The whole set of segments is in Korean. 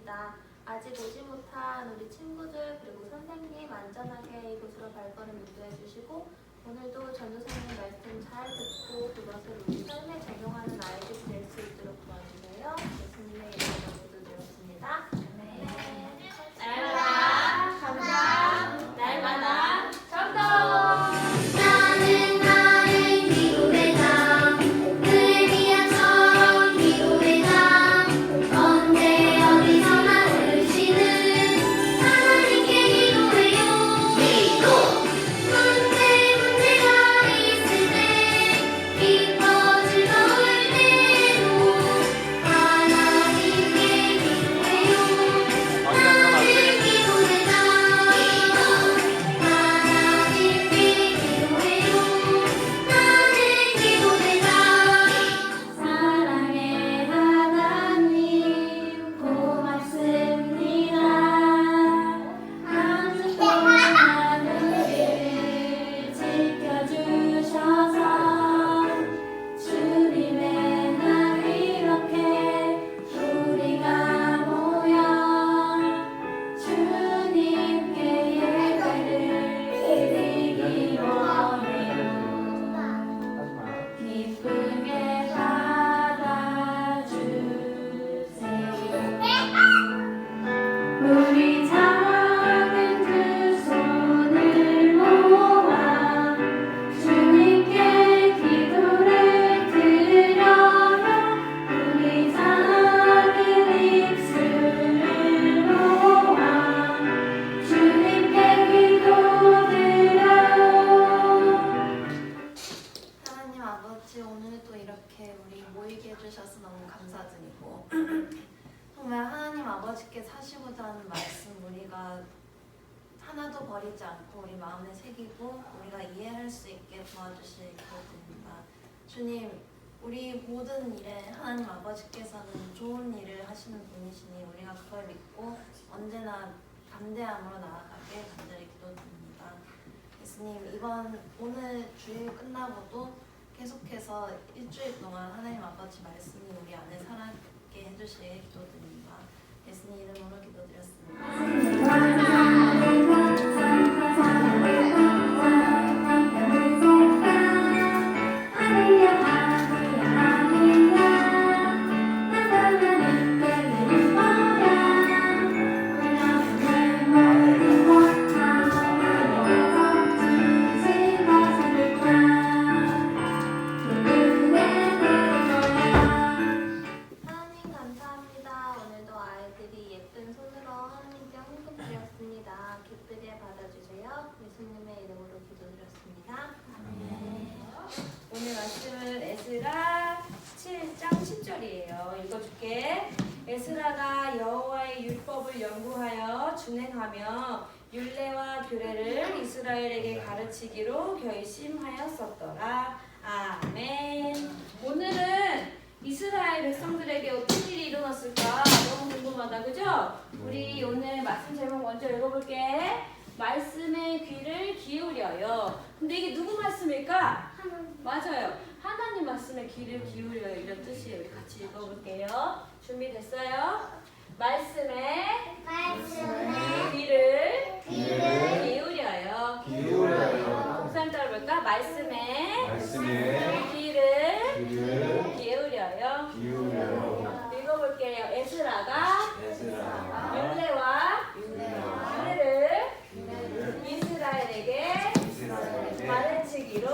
기도드렸습니다. 아직 오지 못한 우리 친구들 그리고 선생님 안전하게 이곳으로 발걸음 인도해 주시고 오늘도 전도사님 말씀 잘 듣고 그것을 우리 삶에 적용하는 아이들이 될 수 있도록 도와주세요. 예수님의 이름으로 기도드렸습니다. 날마다 감사, 날마다 전도. 정말 하나님 아버지께 사시고자 하는 말씀 우리가 하나도 버리지 않고 우리 마음에 새기고 우리가 이해할 수 있게 도와주실 기도드립니다. 주님, 우리 모든 일에 하나님 아버지께서는 좋은 일을 하시는 분이시니 우리가 그걸 믿고 언제나 담대함으로 나아가게 간절히 기도드립니다. 예수님, 이번 오늘 주일 끝나고도 계속해서 일주일 동안 하나님 아버지 말씀이 우리 안에 살아있게 해주시길 기도드립니다. 예수님 이름으로 기도드렸습니다. 예수님의 이름으로 기도드렸습니다. 오늘 말씀은 에스라 7장 10절이에요. 읽어줄게. 에스라가 여호와의 율법을 연구하여 준행하며 율례와 규례를 이스라엘에게 가르치기로 결심하였었더라. 아멘. 오늘은 이스라엘 백성들에게 어떤 일이 일어났을까 너무 궁금하다, 그죠? 우리 오늘 말씀 제목 먼저 읽어볼게. 말씀의 귀를 기울여요. 근데 이게 누구 말씀일까? 맞아요. 하나님 말씀에 귀를 기울여요. 이런 뜻이에요. 우리 같이 읽어볼게요. 준비됐어요? 말씀에 귀를 기울여요. 목사님 따라볼까? 말씀에 귀를 기울여요. 읽어볼게요. 에스라가 율례와 규례를 이스라엘에게 가르치기로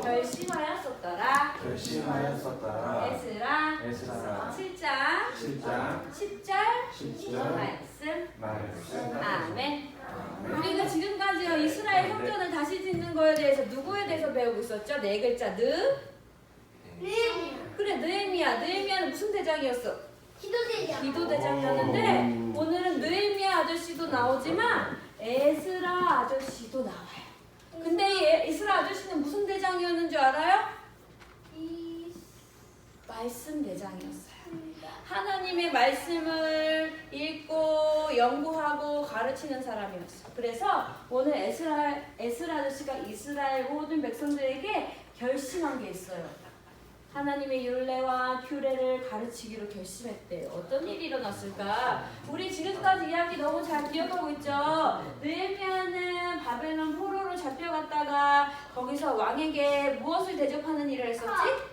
결심하였었더라. 에스라 7장 10절 말씀. 아멘. 우리가 지금까지 이스라엘 성전을 다시 짓는 거에 대해서 누구에 대해서 배우고 있었죠? 네 글자 그래, 느헤미야는 무슨 대장이었어? 기도대장이었는데 오늘은 느헤미야 아저씨도 나오지만 에스라 아저씨도 나와요. 근데 이 에스라 아저씨는 무슨 대장이었는 줄 알아요? 말씀 대장이었어요. 하나님의 말씀을 읽고 연구하고 가르치는 사람이었어요. 그래서 오늘 에스라 아저씨가 이스라엘 모든 백성들에게 결심한 게 있어요. 하나님의 율례와 규례를 가르치기로 결심했대요. 어떤 일이 일어났을까? 우리 지금까지 이야기 너무 잘 기억하고 있죠? 느헤미야는 바벨론 포로로 잡혀갔다가 거기서 왕에게 무엇을 대접하는 일을 했었지?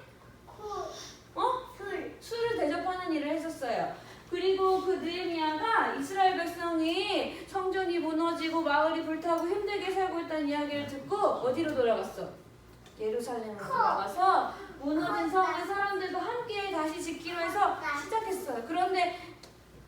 술을 대접하는 일을 했었어요. 그리고 그 느헤미야가 이스라엘 백성이 성전이 무너지고 마을이 불타고 힘들게 살고 있다는 이야기를 듣고 어디로 돌아갔어? 예루살렘으로 돌아가서 무너진 성을 사람들과 함께 다시 짓기로 해서 시작했어요. 그런데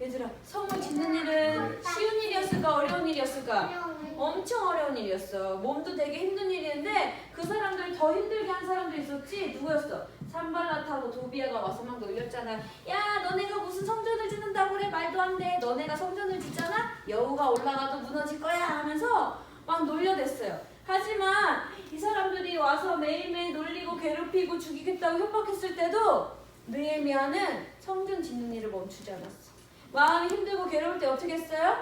얘들아, 성을 짓는 일은 쉬운 일이었을까 어려운 일이었을까? 엄청 어려운 일이었어. 몸도 되게 힘든 일이었는데 그 사람들 더 힘들게 한 사람도 있었지. 누구였어? 산발랏하고 도비아가 와서 막 놀렸잖아. 야, 너네가 무슨 성전을 짓는다고 그래? 말도 안 돼. 너네가 성전을 짓잖아? 여우가 올라가도 무너질 거야 하면서 막 놀려댔어요. 하지만 이 사람들이 와서 매일매일 놀리고 괴롭히고 죽이겠다고 협박했을 때도 느헤미야는 성전 짓는 일을 멈추지 않았어. 마음이 힘들고 괴로울 때 어떻게 했어요?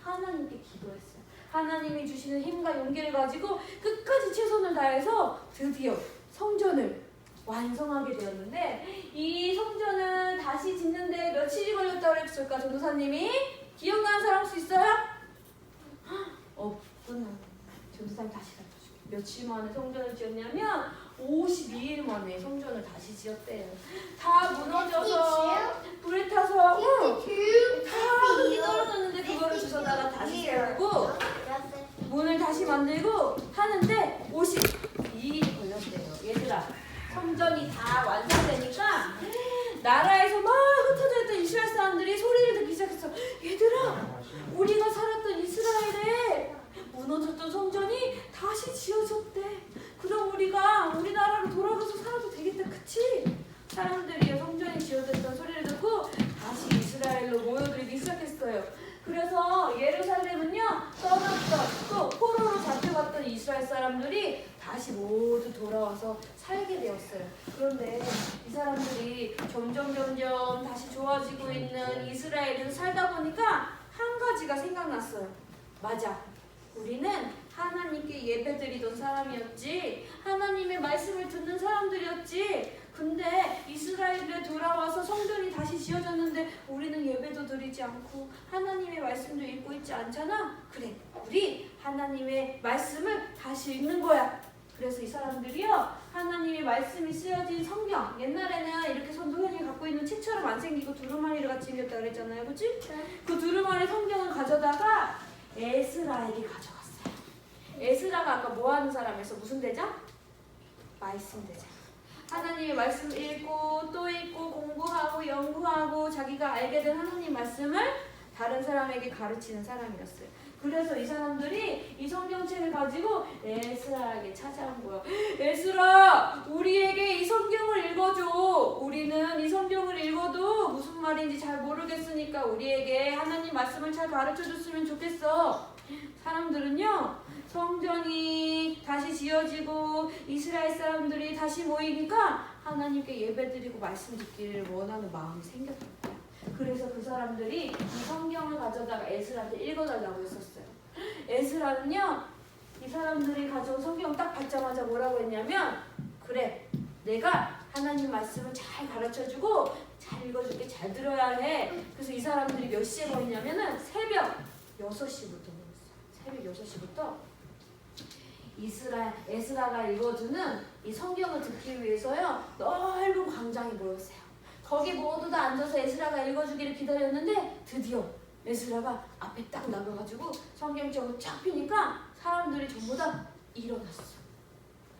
하나님께 기도했어요. 하나님이 주시는 힘과 용기를 가지고 끝까지 최선을 다해서 드디어 성전을 완성하게 되었는데, 이 성전을 다시 짓는데 며칠이 걸렸다고 했을까? 전도사님이 기억나는 사람 혹시 있어요? 없구나. 전도사님 다시 가르쳐줄게. 며칠 만에 성전을 지었냐면 52일 만에 성전을 다시 지었대요. 다 무너져서 불에 타서 다 흙이 떨어졌는데 그거를 주워다가 다시 세우고 문을 다시 만들고 하는데 52일이 걸렸대요. 얘들아, 성전이 다 완성되니까 나라에서 막 흩어져 있던 이스라엘 사람들이 소리를 듣기 시작했어. 얘들아, 우리가 살았던 이스라엘에 무너졌던 성전이 다시 지어졌대. 그럼 우리가 우리나라로 돌아가서 살아도 되겠다, 그치? 사람들이 성전이 지어졌던 소리를 듣고 다시 이스라엘로 모여들기 시작했어요. 그래서 예루살렘은요, 떠났던 또 포로로 잡혀갔던 이스라엘 사람들이 다시 모두 돌아와서 살게 되었어요. 그런데 이 사람들이 점점 다시 좋아지고 있는 이스라엘에서 살다 보니까 한 가지가 생각났어요. 맞아, 우리는 하나님께 예배드리던 사람이었지, 하나님의 말씀을 듣는 사람들이었지. 근데 이스라엘에 돌아와서 성전이 다시 지어졌는데 우리는 예배도 드리지 않고 하나님의 말씀도 읽고 있지 않잖아. 그래, 우리 하나님의 말씀을 다시 읽는 거야. 그래서 이 사람들이요, 하나님의 말씀이 쓰여진 성경, 옛날에는 이렇게 선도현이 갖고 있는 책처럼 안 생기고 두루마리를 같이 생겼다 그랬잖아요, 그치? 그 두루마리 성경을 가져다가 에스라에게 가져갔어요. 에스라가 아까 뭐 하는 사람에서 무슨 대장? 말씀 대장. 하나님의 말씀 읽고 또 읽고 공부하고 연구하고 자기가 알게 된 하나님 말씀을 다른 사람에게 가르치는 사람이었어요. 그래서 이 사람들이 이 성경책을 가지고 에스라에게 찾아온 거야. 에스라, 우리에게 이 성경을 읽어줘. 우리는 이 성경을 읽어도 무슨 말인지 잘 모르겠으니까 우리에게 하나님 말씀을 잘 가르쳐줬으면 좋겠어. 사람들은요, 성전이 다시 지어지고 이스라엘 사람들이 다시 모이니까 하나님께 예배드리고 말씀 듣기를 원하는 마음이 생겼던 거야. 그래서 그 사람들이 이 성경을 가져다가 에스라한테 읽어달라고 했었어요. 에스라는요, 이 사람들이 가져온 성경 딱 받자마자 뭐라고 했냐면, 그래, 내가 하나님 말씀을 잘 가르쳐주고 잘 읽어줄게, 잘 들어야 해. 그래서 이 사람들이 몇 시에 모였냐면은 새벽 6시부터 모였어요. 새벽 6시부터 에스라가 읽어주는 이 성경을 듣기 위해서요, 넓은 광장에 모였어요. 거기 모두 다 앉아서 에스라가 읽어주기를 기다렸는데 드디어 에스라가 앞에 딱 나가가지고 성경책을 쫙 펴니까 사람들이 전부 다 일어났어.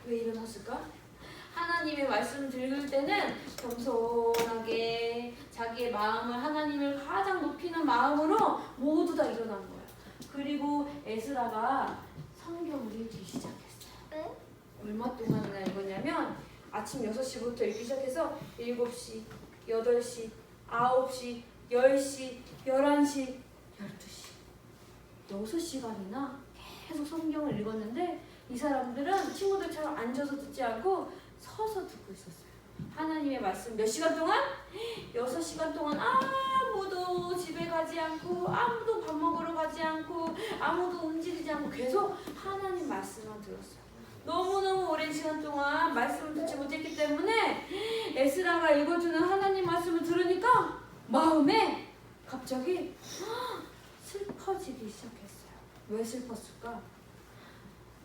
왜 일어났을까? 하나님의 말씀을 들을 때는 겸손하게 자기의 마음을 하나님을 가장 높이는 마음으로 모두 다 일어난 거야. 그리고 에스라가 성경을 읽기 시작했어요. 얼마 동안이나 읽었냐면 아침 6시부터 읽기 시작해서 7시, 8시, 9시, 10시, 11시, 12시 6시간이나 계속 성경을 읽었는데 이 사람들은 친구들처럼 앉아서 듣지 않고 서서 듣고 있었어요. 하나님의 말씀 몇 시간 동안? 6시간 동안 아무도 집에 가지 않고 아무도 밥 먹으러 가지 않고 아무도 움직이지 않고 계속 하나님 말씀만 들었어요. 너무너무 오래 오랜 시간 동안 말씀을 듣지 못했기 때문에 에스라가 읽어주는 하나님 말씀을 들으니까 마음에 갑자기 슬퍼지기 시작했어요. 왜 슬펐을까?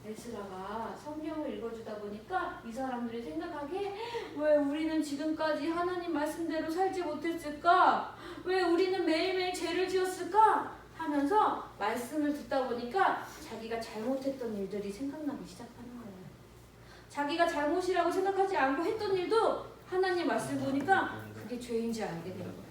에스라가 성경을 읽어주다 보니까 이 사람들이 생각하기에 왜 우리는 지금까지 하나님 말씀대로 살지 못했을까? 왜 우리는 매일매일 죄를 지었을까? 하면서 말씀을 듣다 보니까 자기가 잘못했던 일들이 생각나기 시작하는 거예요. 자기가 잘못이라고 생각하지 않고 했던 일도 하나님 말씀 보니까 그게 죄인지 알게 된 거예요.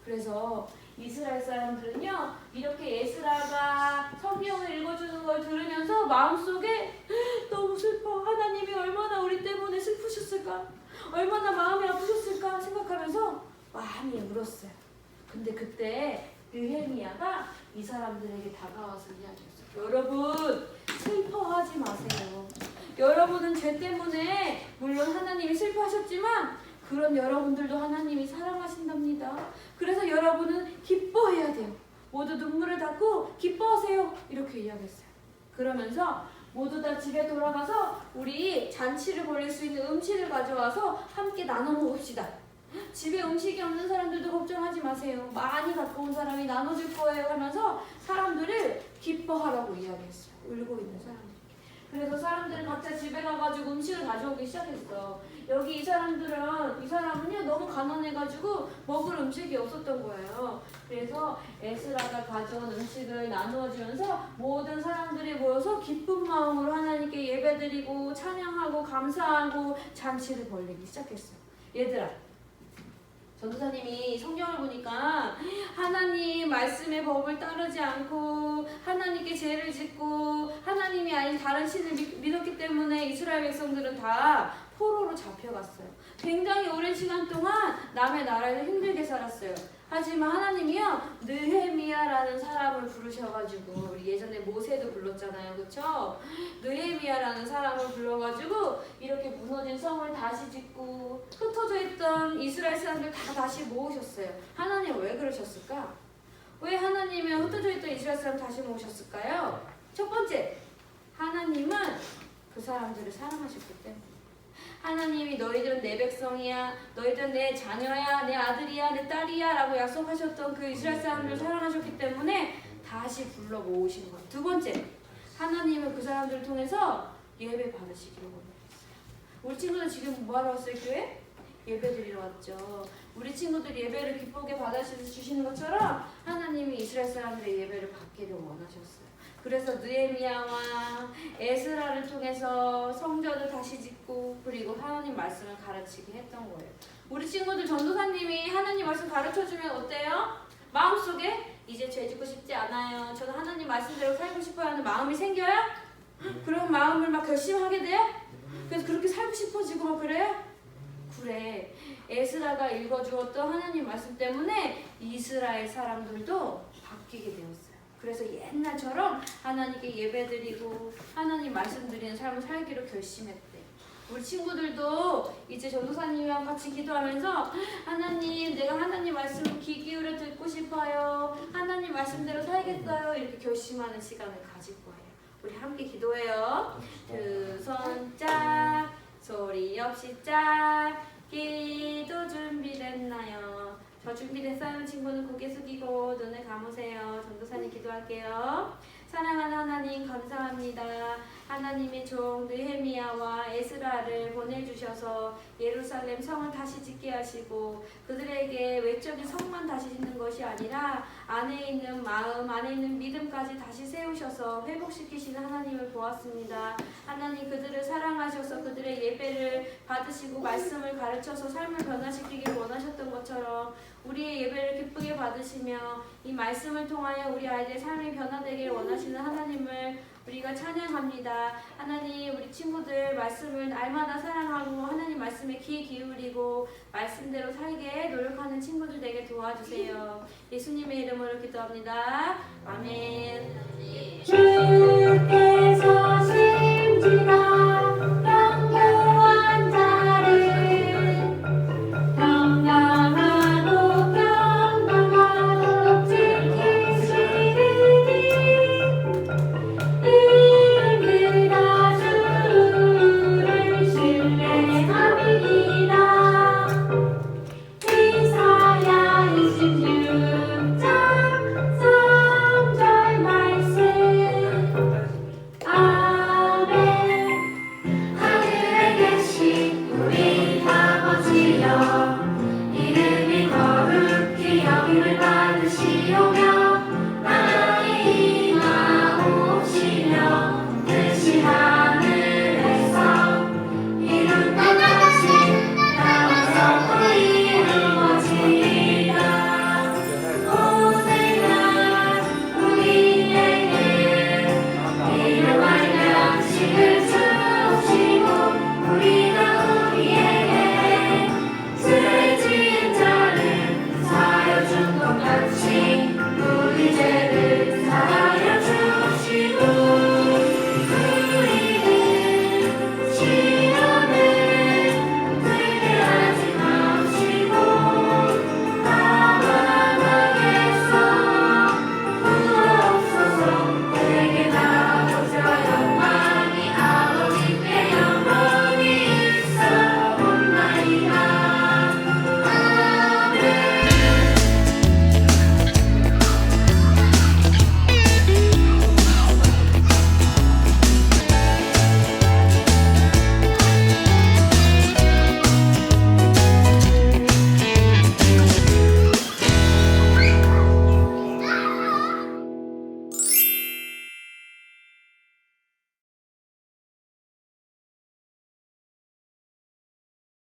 그래서 이스라엘 사람들은요, 이렇게 에스라가 성경을 읽어주는 걸 들으면서 마음속에 너무 슬퍼, 하나님이 얼마나 우리 때문에 슬프셨을까, 얼마나 마음이 아프셨을까 생각하면서 많이 울었어요. 근데 그때 느헤미야가 이 사람들에게 다가와서 이야기했어요. 여러분, 슬퍼하지 마세요. 여러분은 죄 때문에 물론 하나님이 슬퍼하셨지만 그런 여러분들도 하나님이 사랑하신답니다. 그래서 여러분은 기뻐해야 돼요. 모두 눈물을 닦고 기뻐하세요. 이렇게 이야기했어요. 그러면서 모두 다 집에 돌아가서 우리 잔치를 벌일 수 있는 음식을 가져와서 함께 나눠 먹읍시다. 집에 음식이 없는 사람들도 걱정하지 마세요. 많이 갖고 온 사람이 나눠줄 거예요 하면서 사람들을 기뻐하라고 이야기했어요. 울고 있는 사람들. 그래서 사람들은 각자 집에 가가지고 음식을 가져오기 시작했어. 여기 이 사람은요 너무 가난해가지고 먹을 음식이 없었던 거예요. 그래서 에스라가 가져온 음식을 나누어 주면서 모든 사람들이 모여서 기쁜 마음으로 하나님께 예배드리고 찬양하고 감사하고 잔치를 벌이기 시작했어요. 얘들아, 전도사님이 성경을 보니까 하나님 말씀의 법을 따르지 않고 하나님께 죄를 짓고 하나님이 아닌 다른 신을 믿었기 때문에 이스라엘 백성들은 다 포로로 잡혀갔어요. 굉장히 오랜 시간 동안 남의 나라에서 힘들게 살았어요. 하지만 하나님이요 느헤미야라는 사람을 부르셔가지고, 우리 예전에 모세도 불렀잖아요, 그쵸? 느헤미야라는 사람을 불러가지고 이렇게 무너진 성을 다시 짓고 흩어져 있던 이스라엘 사람들 다 다시 모으셨어요. 하나님 왜 그러셨을까? 왜 하나님이 흩어져 있던 이스라엘 사람 다시 모으셨을까요? 첫 번째, 하나님은 그 사람들을 사랑하셨기 때문에. 하나님이 너희들은 내 백성이야, 너희들은 내 자녀야, 내 아들이야, 내 딸이야 라고 약속하셨던 그 이스라엘 사람들을 사랑하셨기 때문에 다시 불러 모으신 거예요. 두 번째, 하나님은 그 사람들을 통해서 예배 받으시기로 원하셨어요. 우리 친구들 지금 뭐하러 왔어요, 교회? 예배 드리러 왔죠. 우리 친구들 예배를 기쁘게 받아주시는 것처럼 하나님이 이스라엘 사람들의 예배를 받기를 원하셨어요. 그래서 느헤미야와 에스라를 통해서 성전을 다시 짓고 그리고 하나님 말씀을 가르치게 했던 거예요. 우리 친구들 전도사님이 하나님 말씀 가르쳐주면 어때요? 마음속에 이제 죄 짓고 싶지 않아요, 저는 하나님 말씀대로 살고 싶어요 하는 마음이 생겨요? 그런 마음을 막 결심하게 돼요? 그래서 그렇게 살고 싶어지고 막 그래요? 그래, 에스라가 읽어주었던 하나님 말씀 때문에 이스라엘 사람들도 바뀌게 되었어요. 그래서 옛날처럼 하나님께 예배드리고 하나님 말씀드리는 삶을 살기로 결심했대. 우리 친구들도 이제 전도사님이랑 같이 기도하면서 하나님, 내가 하나님 말씀을 귀 기울여 듣고 싶어요, 하나님 말씀대로 살겠어요, 이렇게 결심하는 시간을 가질 거예요. 우리 함께 기도해요. 두 손 짝, 소리 없이 짝, 기도 준비됐나요? 저 준비됐어요? 친구는 고개 숙이고 눈을 감으세요. 전도사님 기도할게요. 사랑하는 하나님 감사합니다. 하나님의 종 느헤미야와 에스라를 보내주셔서 예루살렘 성을 다시 짓게 하시고 그들에게 외적인 성만 다시 짓는 것이 아니라 안에 있는 마음, 안에 있는 믿음까지 다시 세우셔서 회복시키시는 하나님을 보았습니다. 하나님, 그들을 사랑하셔서 그들의 예배를 받으시고 말씀을 가르쳐서 삶을 변화시키길 원하셨던 것처럼 우리의 예배를 기쁘게 받으시며 이 말씀을 통하여 우리 아이들의 삶이 변화되길 원하시는 하나님을 우리가 찬양합니다. 하나님, 우리 친구들 말씀을 날마다 사랑하고 하나님 말씀에 귀 기울이고 말씀대로 살게 노력하는 친구들 되게 도와주세요. 예수님의 이름으로 기도합니다. 아멘.